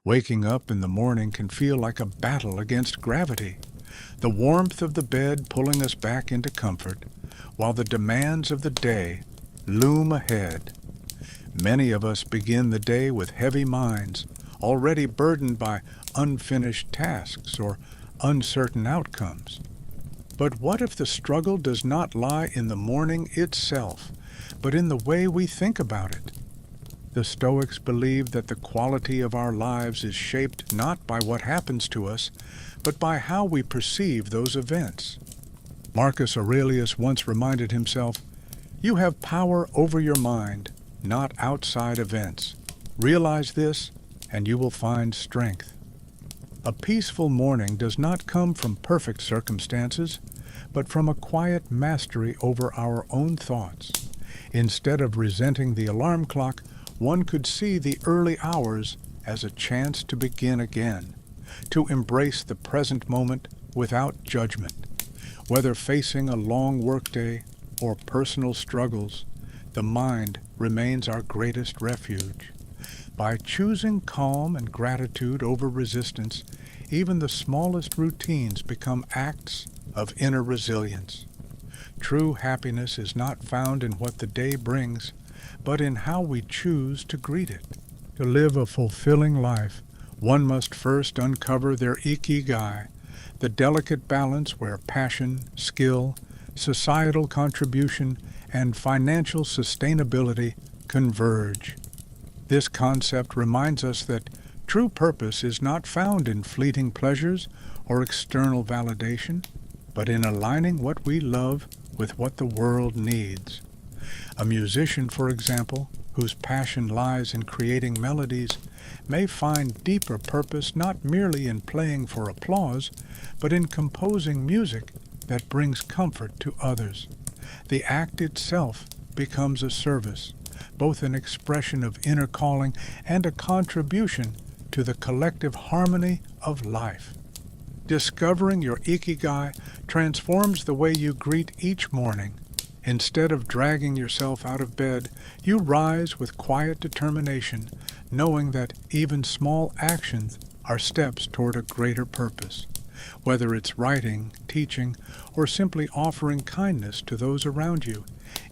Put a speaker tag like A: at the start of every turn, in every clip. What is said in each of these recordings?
A: Waking up in the morning can feel like a battle against gravity, the warmth of the bed pulling us back into comfort, while the demands of the day loom ahead. Many of us begin the day with heavy minds, already burdened by unfinished tasks or uncertain outcomes. But what if the struggle does not lie in the morning itself, but in the way we think about it? The Stoics believe that the quality of our lives is shaped not by what happens to us, but by how we perceive those events. Marcus Aurelius once reminded himself, "You have power over your mind, not outside events. Realize this, and you will find strength." A peaceful morning does not come from perfect circumstances, but from a quiet mastery over our own thoughts. Instead of resenting the alarm clock, one could see the early hours as a chance to begin again, to embrace the present moment without judgment. Whether facing a long workday or personal struggles, the mind remains our greatest refuge. By choosing calm and gratitude over resistance, even the smallest routines become acts of inner resilience. True happiness is not found in what the day brings, but in how we choose to greet it. To live a fulfilling life, one must first uncover their ikigai, the delicate balance where passion, skill, societal contribution, and financial sustainability converge. This concept reminds us that true purpose is not found in fleeting pleasures or external validation, but in aligning what we love with what the world needs. A musician, for example, whose passion lies in creating melodies, may find deeper purpose not merely in playing for applause, but in composing music that brings comfort to others. The act itself becomes a service, both an expression of inner calling and a contribution to the collective harmony of life. Discovering your ikigai transforms the way you greet each morning. Instead of dragging yourself out of bed, you rise with quiet determination, knowing that even small actions are steps toward a greater purpose. Whether it's writing, teaching, or simply offering kindness to those around you,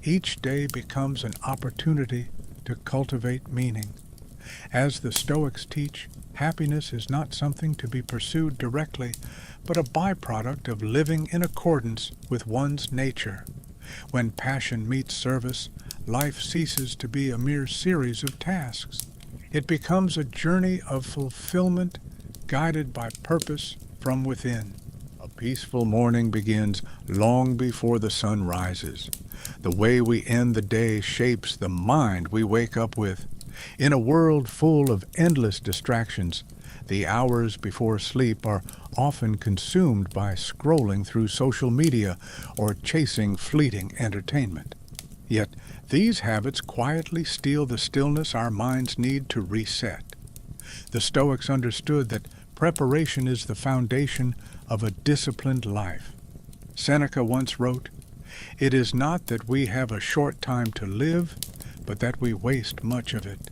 A: each day becomes an opportunity to cultivate meaning. As the Stoics teach, happiness is not something to be pursued directly, but a byproduct of living in accordance with one's nature. When passion meets service, life ceases to be a mere series of tasks. It becomes a journey of fulfillment guided by purpose from within. A peaceful morning begins long before the sun rises. The way we end the day shapes the mind we wake up with. In a world full of endless distractions, the hours before sleep are often consumed by scrolling through social media or chasing fleeting entertainment. Yet, these habits quietly steal the stillness our minds need to reset. The Stoics understood that preparation is the foundation of a disciplined life. Seneca once wrote, "It is not that we have a short time to live, but that we waste much of it."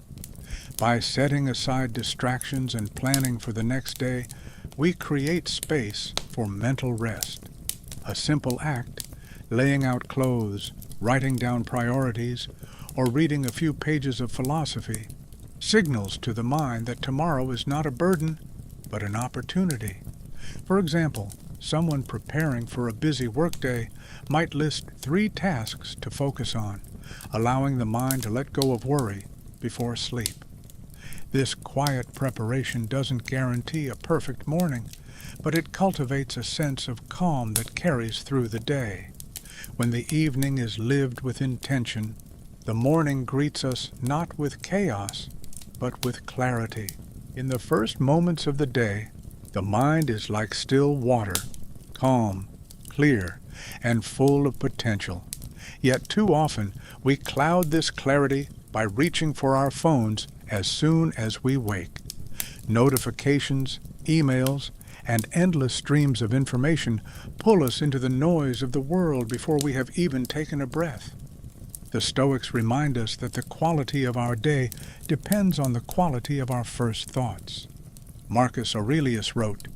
A: By setting aside distractions and planning for the next day, we create space for mental rest. A simple act, laying out clothes, writing down priorities, or reading a few pages of philosophy, signals to the mind that tomorrow is not a burden, but an opportunity. For example, someone preparing for a busy workday might list 3 tasks to focus on, allowing the mind to let go of worry before sleep. This quiet preparation doesn't guarantee a perfect morning, but it cultivates a sense of calm that carries through the day. When the evening is lived with intention, the morning greets us not with chaos, but with clarity. In the first moments of the day, the mind is like still water, calm, clear, and full of potential. Yet too often, we cloud this clarity by reaching for our phones as soon as we wake. Notifications, emails, and endless streams of information pull us into the noise of the world before we have even taken a breath. The Stoics remind us that the quality of our day depends on the quality of our first thoughts. Marcus Aurelius wrote,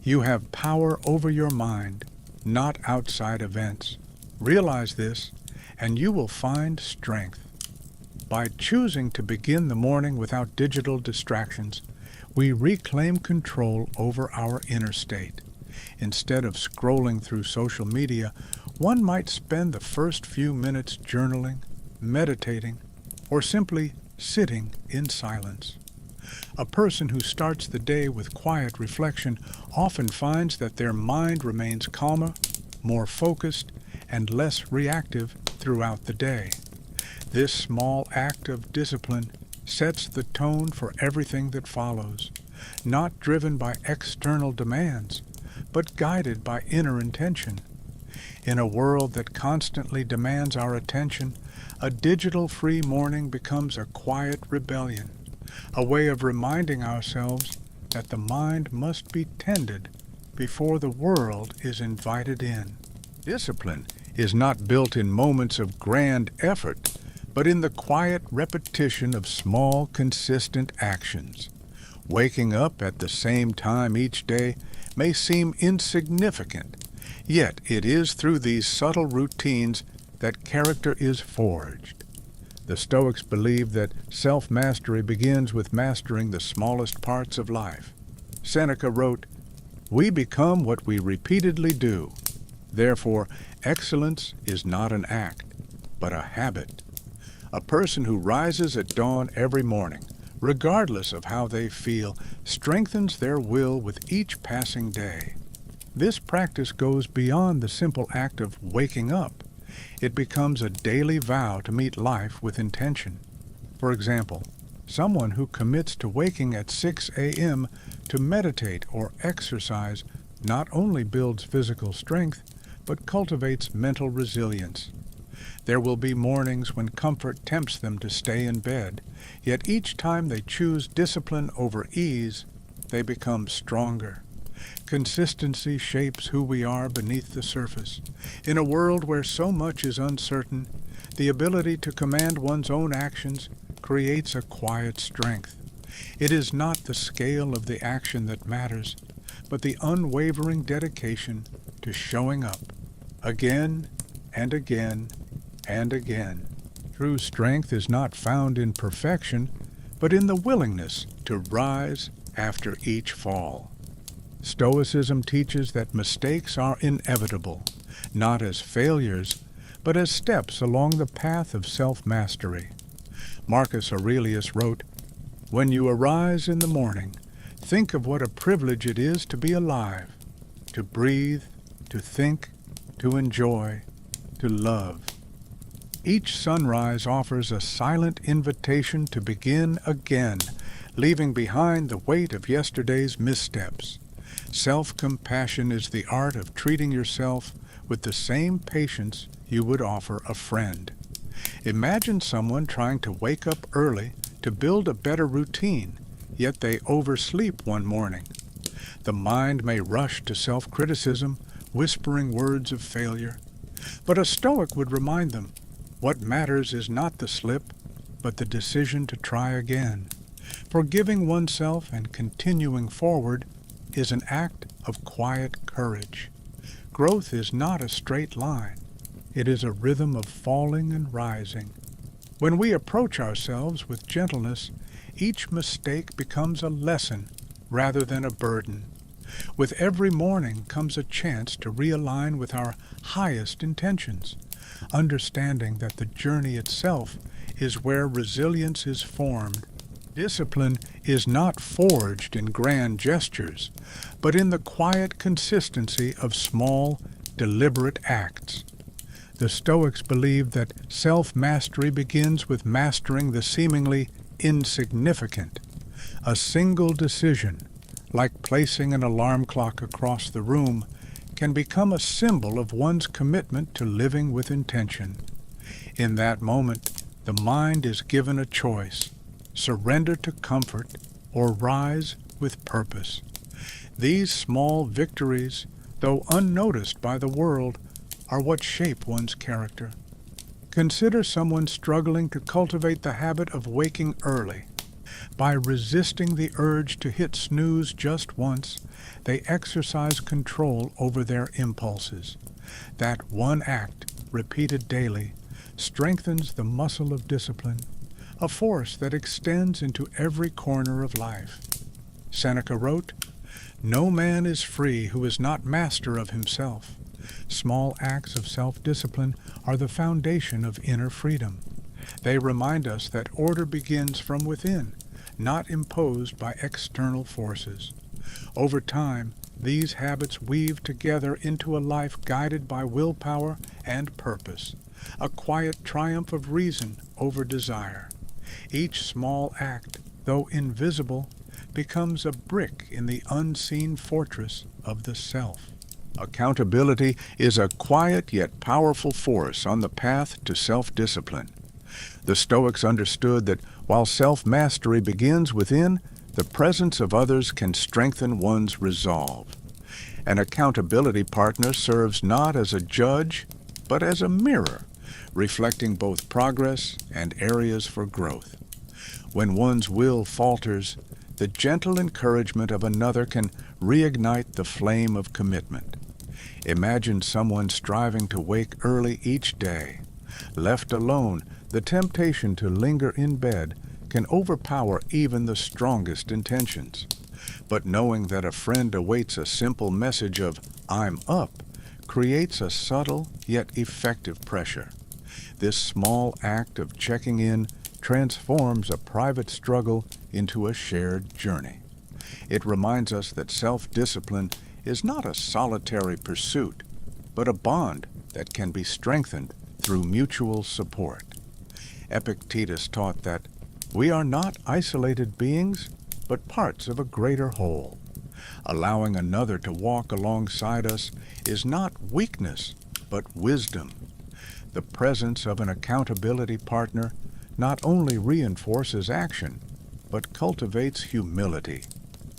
A: "You have power over your mind, not outside events. Realize this, and you will find strength." By choosing to begin the morning without digital distractions, we reclaim control over our inner state. Instead of scrolling through social media, one might spend the first few minutes journaling, meditating, or simply sitting in silence. A person who starts the day with quiet reflection often finds that their mind remains calmer, more focused, and less reactive throughout the day. This small act of discipline sets the tone for everything that follows, not driven by external demands, but guided by inner intention. In a world that constantly demands our attention, a digital-free morning becomes a quiet rebellion, a way of reminding ourselves that the mind must be tended before the world is invited in. Discipline is not built in moments of grand effort, but in the quiet repetition of small, consistent actions. Waking up at the same time each day may seem insignificant, yet it is through these subtle routines that character is forged. The Stoics believed that self-mastery begins with mastering the smallest parts of life. Seneca wrote, "We become what we repeatedly do. Therefore, excellence is not an act, but a habit." A person who rises at dawn every morning, regardless of how they feel, strengthens their will with each passing day. This practice goes beyond the simple act of waking up. It becomes a daily vow to meet life with intention. For example, someone who commits to waking at 6 a.m. to meditate or exercise not only builds physical strength, but cultivates mental resilience. There will be mornings when comfort tempts them to stay in bed, yet each time they choose discipline over ease, they become stronger. Consistency shapes who we are beneath the surface. In a world where so much is uncertain, the ability to command one's own actions creates a quiet strength. It is not the scale of the action that matters, but the unwavering dedication to showing up again and again and again. True strength is not found in perfection, but in the willingness to rise after each fall. Stoicism teaches that mistakes are inevitable, not as failures, but as steps along the path of self-mastery. Marcus Aurelius wrote, "When you arise in the morning, think of what a privilege it is to be alive, to breathe, to think, to enjoy, to love." Each sunrise offers a silent invitation to begin again, leaving behind the weight of yesterday's missteps. Self-compassion is the art of treating yourself with the same patience you would offer a friend. Imagine someone trying to wake up early to build a better routine, yet they oversleep one morning. The mind may rush to self-criticism, whispering words of failure. But a Stoic would remind them, what matters is not the slip, but the decision to try again. Forgiving oneself and continuing forward is an act of quiet courage. Growth is not a straight line. It is a rhythm of falling and rising. When we approach ourselves with gentleness, each mistake becomes a lesson rather than a burden. With every morning comes a chance to realign with our highest intentions, understanding that the journey itself is where resilience is formed. Discipline is not forged in grand gestures, but in the quiet consistency of small, deliberate acts. The Stoics believed that self-mastery begins with mastering the seemingly insignificant. A single decision, like placing an alarm clock across the room, can become a symbol of one's commitment to living with intention. In that moment, the mind is given a choice: surrender to comfort or rise with purpose. These small victories, though unnoticed by the world, are what shape one's character. Consider someone struggling to cultivate the habit of waking early. By resisting the urge to hit snooze just once, they exercise control over their impulses. That one act, repeated daily, strengthens the muscle of discipline, a force that extends into every corner of life. Seneca wrote, "No man is free who is not master of himself. Small acts of self-discipline are the foundation of inner freedom. They remind us that order begins from within, not imposed by external forces. Over time, these habits weave together into a life guided by willpower and purpose, a quiet triumph of reason over desire. Each small act, though invisible, becomes a brick in the unseen fortress of the self." Accountability is a quiet yet powerful force on the path to self-discipline. The Stoics understood that while self-mastery begins within, the presence of others can strengthen one's resolve. An accountability partner serves not as a judge, but as a mirror, reflecting both progress and areas for growth. When one's will falters, the gentle encouragement of another can reignite the flame of commitment. Imagine someone striving to wake early each day. Left alone, the temptation to linger in bed can overpower even the strongest intentions. But knowing that a friend awaits a simple message of "I'm up" creates a subtle yet effective pressure. This small act of checking in transforms a private struggle into a shared journey. It reminds us that self-discipline is not a solitary pursuit, but a bond that can be strengthened through mutual support. Epictetus taught that we are not isolated beings, but parts of a greater whole. Allowing another to walk alongside us is not weakness, but wisdom. The presence of an accountability partner not only reinforces action, but cultivates humility,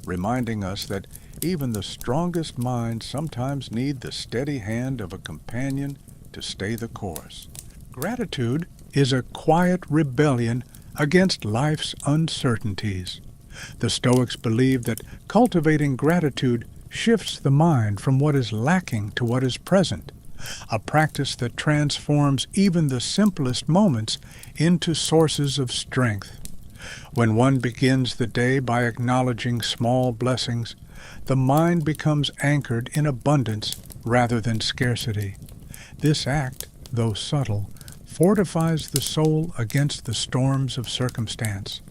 A: reminding us that even the strongest minds sometimes need the steady hand of a companion to stay the course. Gratitude is a quiet rebellion against life's uncertainties. The Stoics believe that cultivating gratitude shifts the mind from what is lacking to what is present, a practice that transforms even the simplest moments into sources of strength. When one begins the day by acknowledging small blessings, the mind becomes anchored in abundance rather than scarcity. This act, though subtle, fortifies the soul against the storms of circumstance.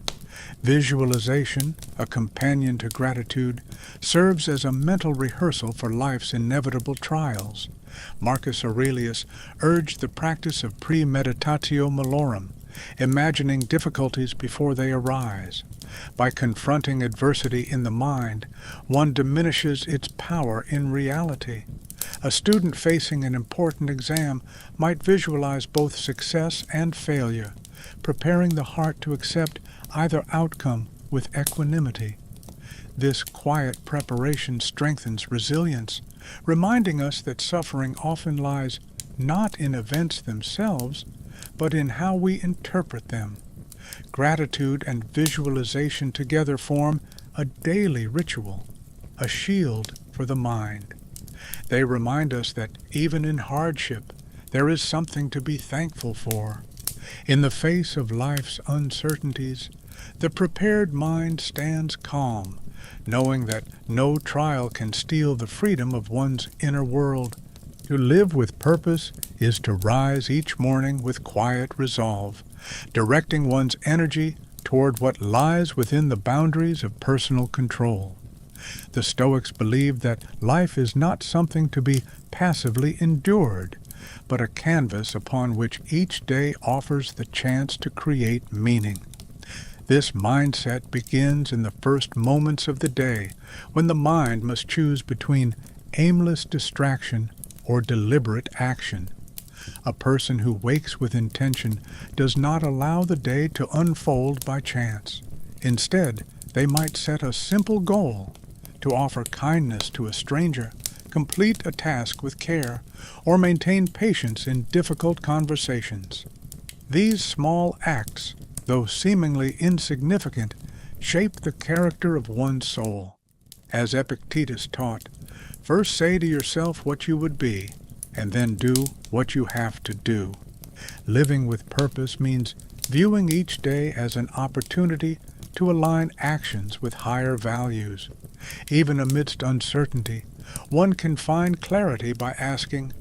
A: Visualization, a companion to gratitude, serves as a mental rehearsal for life's inevitable trials. Marcus Aurelius urged the practice of premeditatio malorum, imagining difficulties before they arise. By confronting adversity in the mind, one diminishes its power in reality. A student facing an important exam might visualize both success and failure, preparing the heart to accept either outcome with equanimity. This quiet preparation strengthens resilience, reminding us that suffering often lies not in events themselves, but in how we interpret them. Gratitude and visualization together form a daily ritual, a shield for the mind. They remind us that even in hardship, there is something to be thankful for. In the face of life's uncertainties, the prepared mind stands calm, knowing that no trial can steal the freedom of one's inner world. To live with purpose is to rise each morning with quiet resolve, directing one's energy toward what lies within the boundaries of personal control. The Stoics believed that life is not something to be passively endured, but a canvas upon which each day offers the chance to create meaning. This mindset begins in the first moments of the day, when the mind must choose between aimless distraction or deliberate action. A person who wakes with intention does not allow the day to unfold by chance. Instead, they might set a simple goal: to offer kindness to a stranger, complete a task with care, or maintain patience in difficult conversations. These small acts, though seemingly insignificant, shape the character of one's soul. As Epictetus taught, first say to yourself what you would be, and then do what you have to do. Living with purpose means viewing each day as an opportunity to align actions with higher values. Even amidst uncertainty, one can find clarity by asking,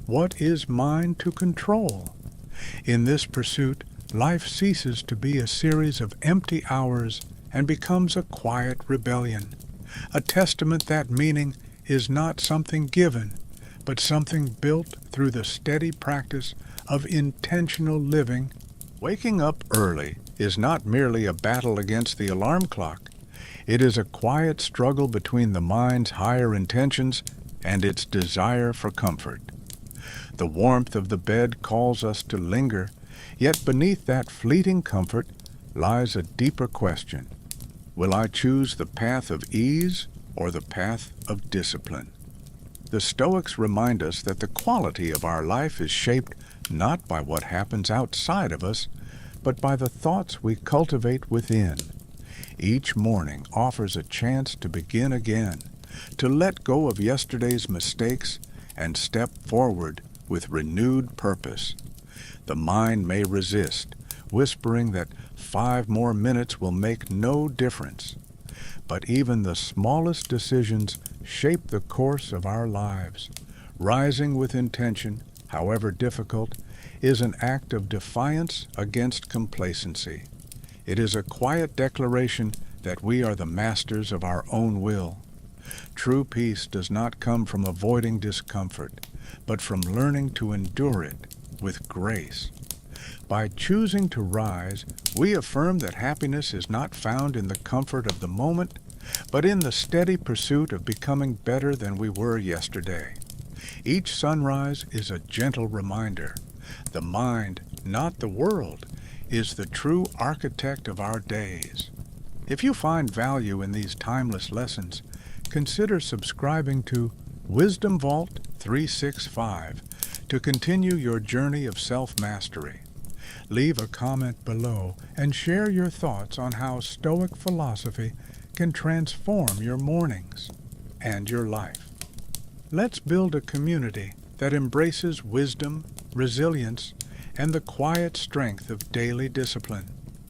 A: what is mine to control? In this pursuit, life ceases to be a series of empty hours and becomes a quiet rebellion, a testament that meaning is not something given, but something built through the steady practice of intentional living. Waking up early is not merely a battle against the alarm clock. It is a quiet struggle between the mind's higher intentions and its desire for comfort. The warmth of the bed calls us to linger, yet beneath that fleeting comfort lies a deeper question. Will I choose the path of ease or the path of discipline? The Stoics remind us that the quality of our life is shaped not by what happens outside of us, but by the thoughts we cultivate within. Each morning offers a chance to begin again, to let go of yesterday's mistakes and step forward with renewed purpose. The mind may resist, whispering that 5 more minutes will make no difference. But even the smallest decisions shape the course of our lives. Rising with intention, however difficult, is an act of defiance against complacency. It is a quiet declaration that we are the masters of our own will. True peace does not come from avoiding discomfort, but from learning to endure it with grace. By choosing to rise, we affirm that happiness is not found in the comfort of the moment, but in the steady pursuit of becoming better than we were yesterday. Each sunrise is a gentle reminder. The mind, not the world, is the true architect of our days. If you find value in these timeless lessons, consider subscribing to WisdomVault365 to continue your journey of self-mastery. Leave a comment below and share your thoughts on how Stoic philosophy can transform your mornings and your life. Let's build a community that embraces wisdom, resilience, and the quiet strength of daily discipline.